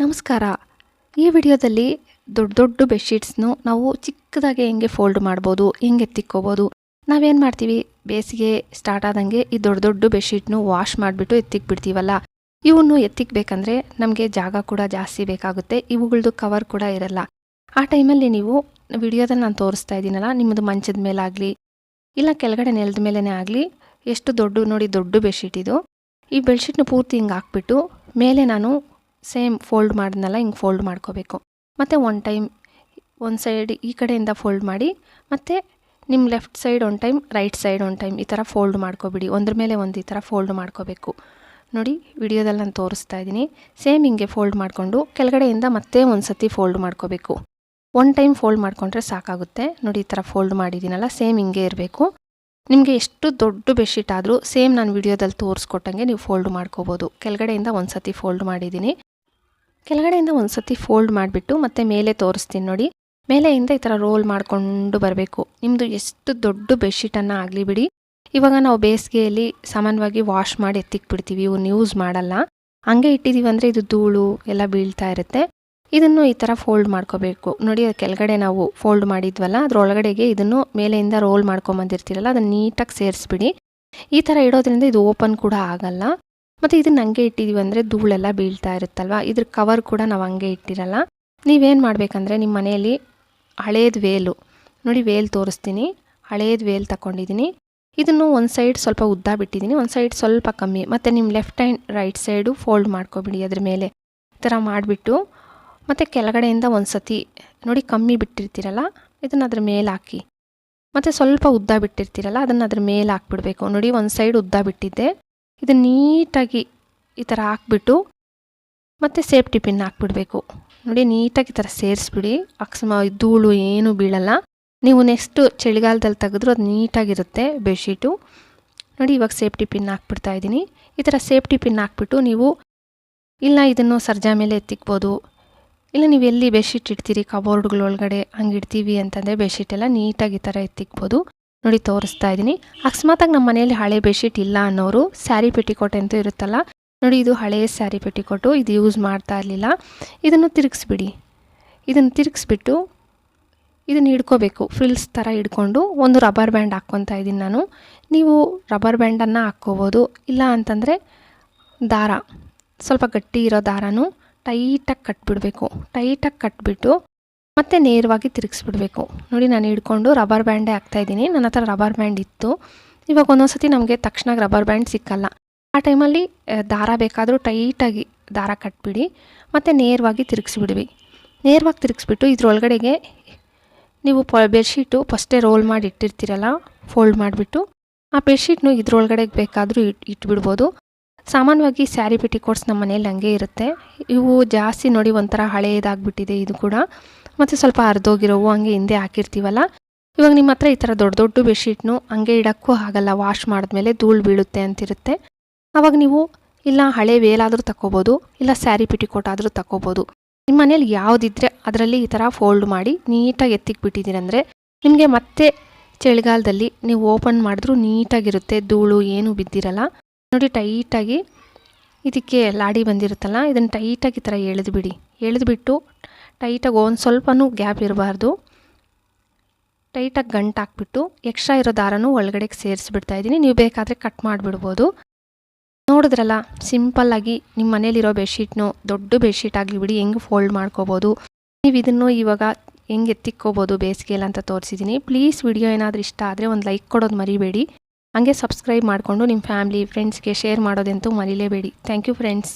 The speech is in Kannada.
ನಮಸ್ಕಾರ. ಈ ವಿಡಿಯೋದಲ್ಲಿ ದೊಡ್ಡ ದೊಡ್ಡ ಬೆಡ್ಶೀಟ್ಸ್ನು ನಾವು ಚಿಕ್ಕದಾಗಿ ಹೆಂಗೆ ಫೋಲ್ಡ್ ಮಾಡ್ಬೋದು, ಹೆಂಗೆ ಎತ್ತಿಕ್ಕೋಬೋದು. ನಾವೇನು ಮಾಡ್ತೀವಿ, ಬೇಸಿಗೆ ಸ್ಟಾರ್ಟ್ ಆದಂಗೆ ಈ ದೊಡ್ಡ ದೊಡ್ಡ ಬೆಡ್ಶೀಟ್ನು ವಾಶ್ ಮಾಡಿಬಿಟ್ಟು ಎತ್ತಿಕ್ಬಿಡ್ತೀವಲ್ಲ, ಇವನ್ನು ಎತ್ತಿಕ್ಬೇಕಂದ್ರೆ ನಮಗೆ ಜಾಗ ಕೂಡ ಜಾಸ್ತಿ ಬೇಕಾಗುತ್ತೆ. ಇವುಗಳದ್ದು ಕವರ್ ಕೂಡ ಇರಲ್ಲ. ಆ ಟೈಮಲ್ಲಿ ನೀವು ವಿಡಿಯೋದಲ್ಲಿ ನಾನು ತೋರಿಸ್ತಾ ಇದ್ದೀನಲ್ಲ, ನಿಮ್ಮದು ಮಂಚದ ಮೇಲಾಗಲಿ ಇಲ್ಲ ಕೆಳಗಡೆ ನೆಲದ ಮೇಲೇ ಆಗಲಿ, ಎಷ್ಟು ದೊಡ್ಡ ಬೆಡ್ಶೀಟ್ ಇದು. ಈ ಬೆಡ್ಶೀಟ್ನ ಪೂರ್ತಿ ಹಿಂಗೆ ಹಾಕ್ಬಿಟ್ಟು ಮೇಲೆ ನಾನು ಸೇಮ್ ಫೋಲ್ಡ್ ಮಾಡಿದ್ನಲ್ಲ, ಹಿಂಗೆ ಫೋಲ್ಡ್ ಮಾಡ್ಕೋಬೇಕು. ಮತ್ತು ಒಂದು ಸೈಡ್ ಈ ಕಡೆಯಿಂದ ಫೋಲ್ಡ್ ಮಾಡಿ, ಮತ್ತು ನಿಮ್ಮ ಲೆಫ್ಟ್ ಸೈಡ್ ಒಂದು ಟೈಮ್, ರೈಟ್ ಸೈಡ್ ಒಂದು ಟೈಮ್ ಈ ಥರ ಫೋಲ್ಡ್ ಮಾಡ್ಕೊಬಿಡಿ. ಒಂದ್ರ ಮೇಲೆ ಒಂದು ಈ ಥರ ಫೋಲ್ಡ್ ಮಾಡ್ಕೋಬೇಕು. ನೋಡಿ, ವಿಡಿಯೋದಲ್ಲಿ ನಾನು ತೋರಿಸ್ತಾ ಇದ್ದೀನಿ. ಸೇಮ್ ಹಿಂಗೆ ಫೋಲ್ಡ್ ಮಾಡಿಕೊಂಡು ಕೆಳಗಡೆಯಿಂದ ಮತ್ತೆ ಒಂದು ಸತಿ ಫೋಲ್ಡ್ ಮಾಡ್ಕೋಬೇಕು. ಒಂದು ಟೈಮ್ ಫೋಲ್ಡ್ ಮಾಡಿಕೊಂಡ್ರೆ ಸಾಕಾಗುತ್ತೆ. ನೋಡಿ, ಈ ಥರ ಫೋಲ್ಡ್ ಮಾಡಿದ್ದೀನಲ್ಲ, ಸೇಮ್ ಹಿಂಗೆ ಇರಬೇಕು. ನಿಮಗೆ ಎಷ್ಟು ದೊಡ್ಡ ಬೆಡ್ಶೀಟ್ ಆದರೂ ಸೇಮ್ ನಾನು ವಿಡಿಯೋದಲ್ಲಿ ತೋರಿಸ್ಕೊಟ್ಟಂಗೆ ನೀವು ಫೋಲ್ಡ್ ಮಾಡ್ಕೋಬೋದು. ಕೆಳಗಡೆಯಿಂದ ಒಂದು ಸತಿ ಫೋಲ್ಡ್ ಮಾಡಿದ್ದೀನಿ. ಕೆಳಗಡೆಯಿಂದ ಒಂದು ಸತಿ ಫೋಲ್ಡ್ ಮಾಡಿಬಿಟ್ಟು ಮತ್ತೆ ಮೇಲೆ ತೋರಿಸ್ತೀನಿ ನೋಡಿ. ಮೇಲೆಯಿಂದ ಈ ಥರ ರೋಲ್ ಮಾಡಿಕೊಂಡು ಬರಬೇಕು. ನಿಮ್ಮದು ಎಷ್ಟು ದೊಡ್ಡ ಬೆಡ್ಶೀಟನ್ನು ಆಗಲಿ ಬಿಡಿ, ಇವಾಗ ನಾವು ಬೇಸಿಗೆಯಲ್ಲಿ ಸಾಮಾನ್ಯವಾಗಿ ವಾಶ್ ಮಾಡಿ ಎತ್ತಿಕ್ಬಿಡ್ತೀವಿ, ಇವನ್ನ ಯೂಸ್ ಮಾಡಲ್ಲ. ಹಂಗೆ ಇಟ್ಟಿದ್ದೀವಿ ಅಂದರೆ ಇದು ಧೂಳು ಎಲ್ಲ ಬೀಳ್ತಾ ಇರುತ್ತೆ. ಇದನ್ನು ಈ ಥರ ಫೋಲ್ಡ್ ಮಾಡ್ಕೋಬೇಕು. ನೋಡಿ, ಕೆಳಗಡೆ ನಾವು ಫೋಲ್ಡ್ ಮಾಡಿದ್ವಲ್ಲ, ಅದರೊಳಗಡೆಗೆ ಇದನ್ನು ಮೇಲೆಯಿಂದ ರೋಲ್ ಮಾಡ್ಕೊಂಬಂದಿರ್ತೀರಲ್ಲ, ಅದನ್ನು ನೀಟಾಗಿ ಸೇರಿಸ್ಬಿಡಿ. ಈ ಥರ ಇಡೋದ್ರಿಂದ ಇದು ಓಪನ್ ಕೂಡ ಆಗಲ್ಲ. ಮತ್ತು ಇದನ್ನು ಹಂಗೆ ಇಟ್ಟಿದ್ದೀವಿ ಅಂದರೆ ಧೂಳೆಲ್ಲ ಬೀಳ್ತಾ ಇರುತ್ತಲ್ವ, ಇದ್ರ ಕವರ್ ಕೂಡ ನಾವು ಹಂಗೆ ಇಟ್ಟಿರಲ್ಲ. ನೀವೇನು ಮಾಡಬೇಕಂದ್ರೆ, ನಿಮ್ಮ ಮನೆಯಲ್ಲಿ ಹಳೇದು ವೇಲು ನೋಡಿ, ವೇಲ್ ತೋರಿಸ್ತೀನಿ. ಹಳೇದು ವೇಲ್ ತಗೊಂಡಿದ್ದೀನಿ. ಇದನ್ನು ಒಂದು ಸೈಡ್ ಸ್ವಲ್ಪ ಉದ್ದ ಬಿಟ್ಟಿದ್ದೀನಿ, ಒಂದು ಸೈಡ್ ಸ್ವಲ್ಪ ಕಮ್ಮಿ. ಮತ್ತು ನಿಮ್ಮ left and right side fold ಮಾಡ್ಕೊಬಿಡಿ ಅದ್ರ ಮೇಲೆ. ಈ ಥರ ಮಾಡಿಬಿಟ್ಟು ಮತ್ತು ಕೆಳಗಡೆಯಿಂದ ಒಂದು ಸತಿ ನೋಡಿ, ಕಮ್ಮಿ ಬಿಟ್ಟಿರ್ತೀರಲ್ಲ, ಇದನ್ನು ಅದ್ರ ಮೇಲೆ ಹಾಕಿ. ಮತ್ತು ಸ್ವಲ್ಪ ಉದ್ದ ಬಿಟ್ಟಿರ್ತೀರಲ್ಲ, ಅದನ್ನು ಅದ್ರ ಮೇಲೆ ಹಾಕ್ಬಿಡ್ಬೇಕು. ನೋಡಿ, ಒಂದು ಸೈಡ್ ಉದ್ದ ಬಿಟ್ಟಿದ್ದೆ, ಇದನ್ನು ನೀಟಾಗಿ ಈ ಥರ ಹಾಕ್ಬಿಟ್ಟು ಮತ್ತು ಸೇಫ್ಟಿ ಪಿನ್ ಹಾಕ್ಬಿಡ್ಬೇಕು. ನೋಡಿ, ನೀಟಾಗಿ ಈ ಥರ ಸೇರಿಸ್ಬಿಡಿ. ಧೂಳು ಏನೂ ಬೀಳಲ್ಲ. ನೀವು ನೆಕ್ಸ್ಟು ಚಳಿಗಾಲದಲ್ಲಿ ತೆಗೆದ್ರೂ ಅದು ನೀಟಾಗಿರುತ್ತೆ ಬೆಡ್ಶೀಟು. ನೋಡಿ, ಇವಾಗ ಸೇಫ್ಟಿ ಪಿನ್ ಹಾಕ್ಬಿಡ್ತಾ ಇದ್ದೀನಿ. ಈ ಥರ ಸೇಫ್ಟಿ ಪಿನ್ ಹಾಕ್ಬಿಟ್ಟು ನೀವು ಇಲ್ಲ ಇದನ್ನು ಸರ್ಜಾ ಮೇಲೆ ಎತ್ತಿಕ್ಬೋದು, ಇಲ್ಲ ನೀವು ಎಲ್ಲಿ ಬೆಡ್ಶೀಟ್ ಇಡ್ತೀರಿ ಕಬೋರ್ಡ್ಗಳೊಳಗಡೆ ಹಂಗೆ ಇಡ್ತೀವಿ ಅಂತಂದರೆ ಬೆಡ್ಶೀಟೆಲ್ಲ ನೀಟಾಗಿ ಈ ಥರ ಎತ್ತಿಕ್ಬೋದು. ನೋಡಿ, ತೋರಿಸ್ತಾ ಇದ್ದೀನಿ. ಅಕಸ್ಮಾತಾಗಿ ನಮ್ಮ ಮನೆಯಲ್ಲಿ ಹಳೆ ಬೆಡ್ಶೀಟ್ ಇಲ್ಲ ಅನ್ನೋರು ಸ್ಯಾರಿ ಪೆಟಿಕೋಟ್ ಅಂತೂ ಇರುತ್ತಲ್ಲ, ನೋಡಿ, ಇದು ಹಳೆಯ ಸ್ಯಾರಿ ಪೆಟಿಕೋಟು, ಇದು ಯೂಸ್ ಮಾಡ್ತಾ ಇರಲಿಲ್ಲ. ಇದನ್ನು ತಿರುಗಿಸ್ಬಿಡಿ. ಇದನ್ನು ತಿರುಗಿಸ್ಬಿಟ್ಟು ಇದನ್ನು ಹಿಡ್ಕೋಬೇಕು. ಫ್ರಿಲ್ಸ್ ಥರ ಹಿಡ್ಕೊಂಡು ಒಂದು ರಬ್ಬರ್ ಬ್ಯಾಂಡ್ ಹಾಕ್ಕೊತಾ ಇದ್ದೀನಿ ನಾನು. ನೀವು ರಬ್ಬರ್ ಬ್ಯಾಂಡನ್ನು ಹಾಕ್ಕೋಬೋದು, ಇಲ್ಲ ಅಂತಂದರೆ ದಾರ, ಸ್ವಲ್ಪ ಗಟ್ಟಿ ಇರೋ ದಾರನೂ ಟೈಟಾಗಿ ಕಟ್ಬಿಡಬೇಕು. ಟೈಟಾಗಿ ಕಟ್ಬಿಟ್ಟು ಮತ್ತು ನೇರವಾಗಿ ತಿರುಗಿಸ್ಬಿಡ್ಬೇಕು. ನೋಡಿ, ನಾನು ಹಿಡ್ಕೊಂಡು ರಬ್ಬರ್ ಬ್ಯಾಂಡೇ ಹಾಕ್ತಾಯಿದ್ದೀನಿ. ನನ್ನ ಹತ್ರ ರಬ್ಬರ್ ಬ್ಯಾಂಡ್ ಇತ್ತು. ಇವಾಗ ಒಂದೊಂದು ಸತಿ ನಮಗೆ ತಕ್ಷಣ ರಬ್ಬರ್ ಬ್ಯಾಂಡ್ ಸಿಕ್ಕಲ್ಲ. ಆ ಟೈಮಲ್ಲಿ ದಾರ ಬೇಕಾದರೂ ಟೈಟಾಗಿ ದಾರ ಕಟ್ಬಿಡಿ ಮತ್ತು ನೇರವಾಗಿ ತಿರುಗಿಸ್ಬಿಡ್ವಿ. ನೇರವಾಗಿ ತಿರುಗಿಸ್ಬಿಟ್ಟು ಇದ್ರೊಳಗಡೆಗೆ ನೀವು ಬೆಡ್ಶೀಟು ಫಸ್ಟೇ ರೋಲ್ ಮಾಡಿ ಇಟ್ಟಿರ್ತೀರಲ್ಲ, ಫೋಲ್ಡ್ ಮಾಡಿಬಿಟ್ಟು ಆ ಬೆಡ್ಶೀಟ್ನು ಇದ್ರೊಳಗಡೆಗೆ ಬೇಕಾದರೂ ಇಟ್ಬಿಡ್ಬೋದು. ಸಾಮಾನ್ಯವಾಗಿ ಸ್ಯಾರಿ ಪೆಟಿಕೋಟ್ಸ್ ನಮ್ಮ ಮನೇಲಿ ಹಂಗೆ ಇರುತ್ತೆ. ಇವು ಜಾಸ್ತಿ ನೋಡಿ ಒಂಥರ ಹಳೆಯದಾಗ್ಬಿಟ್ಟಿದೆ ಇದು ಕೂಡ, ಮತ್ತು ಸ್ವಲ್ಪ ಹರಿದೋಗಿರೋವು ಹಂಗೆ ಹಿಂದೆ ಹಾಕಿರ್ತೀವಲ್ಲ. ಇವಾಗ ನಿಮ್ಮ ಹತ್ರ ಈ ಥರ ದೊಡ್ಡ ಬೆಡ್ಶೀಟ್ನು ಹಂಗೆ ಇಡೋಕ್ಕೂ ಆಗಲ್ಲ, ವಾಶ್ ಮಾಡಿದ್ಮೇಲೆ ಧೂಳು ಬೀಳುತ್ತೆ ಅಂತಿರುತ್ತೆ. ಆವಾಗ ನೀವು ಇಲ್ಲ ಹಳೆ ವೇಲಾದರೂ ತಗೋಬೋದು, ಇಲ್ಲ ಸ್ಯಾರಿ ಪೆಟಿಕೋಟ್ ಆದರೂ ತಗೋಬೋದು. ನಿಮ್ಮ ಮನೇಲಿ ಯಾವುದಿದ್ರೆ ಅದರಲ್ಲಿ ಈ ಥರ ಫೋಲ್ಡ್ ಮಾಡಿ ನೀಟಾಗಿ ಎತ್ತಿಕ್ಬಿಟ್ಟಿದ್ದೀರಂದರೆ ನಿಮಗೆ ಮತ್ತೆ ಚಳಿಗಾಲದಲ್ಲಿ ನೀವು ಓಪನ್ ಮಾಡಿದ್ರೂ ನೀಟಾಗಿರುತ್ತೆ, ಧೂಳು ಏನೂ ಬಿದ್ದಿರಲ್ಲ. ನೋಡಿ, ಟೈಟಾಗಿ ಇದಕ್ಕೆ ಲಾಡಿ ಬಂದಿರುತ್ತಲ್ಲ, ಇದನ್ನು ಟೈಟಾಗಿ ಈ ಥರ ಎಳೆದುಬಿಡಿ. ಎಳೆದುಬಿಟ್ಟು ಟೈಟಾಗಿ ಒಂದು ಸ್ವಲ್ಪನೂ ಗ್ಯಾಪ್ ಇರಬಾರ್ದು. ಟೈಟಾಗಿ ಗಂಟು ಹಾಕ್ಬಿಟ್ಟು ಎಕ್ಸ್ಟ್ರಾ ಇರೋ ದಾರನೂ ಒಳಗಡೆಗೆ ಸೇರಿಸ್ಬಿಡ್ತಾ ಇದ್ದೀನಿ. ನೀವು ಬೇಕಾದರೆ ಕಟ್ ಮಾಡಿಬಿಡ್ಬೋದು. ನೋಡಿದ್ರಲ್ಲ, ಸಿಂಪಲ್ಲಾಗಿ ನಿಮ್ಮ ಮನೇಲಿರೋ ಬೆಡ್ಶೀಟ್ನು ದೊಡ್ಡ ಬೆಡ್ಶೀಟ್ ಆಗಲಿ ಬಿಡಿ ಹೆಂಗೆ ಫೋಲ್ಡ್ ಮಾಡ್ಕೋಬೋದು. ನೀವು ಇದನ್ನು ಇವಾಗ ಹೆಂಗೆ ಎತ್ತಿಕ್ಕೋಬೋದು ಬೇಸಿಗೆಯಲ್ಲಿ ಅಂತ ತೋರಿಸಿದ್ದೀನಿ. ಪ್ಲೀಸ್ ವಿಡಿಯೋ ಏನಾದರೂ ಇಷ್ಟ ಆದರೆ ಒಂದು ಲೈಕ್ ಕೊಡೋದು ಮರಿಬೇಡಿ. ಹಾಗೆ ಸಬ್ಸ್ಕ್ರೈಬ್ ಮಾಡಿಕೊಂಡು ನಿಮ್ಮ ಫ್ಯಾಮಿಲಿ ಫ್ರೆಂಡ್ಸ್ಗೆ ಶೇರ್ ಮಾಡೋದಂತೂ ಮರಿಲೇಬೇಡಿ. Thank you friends.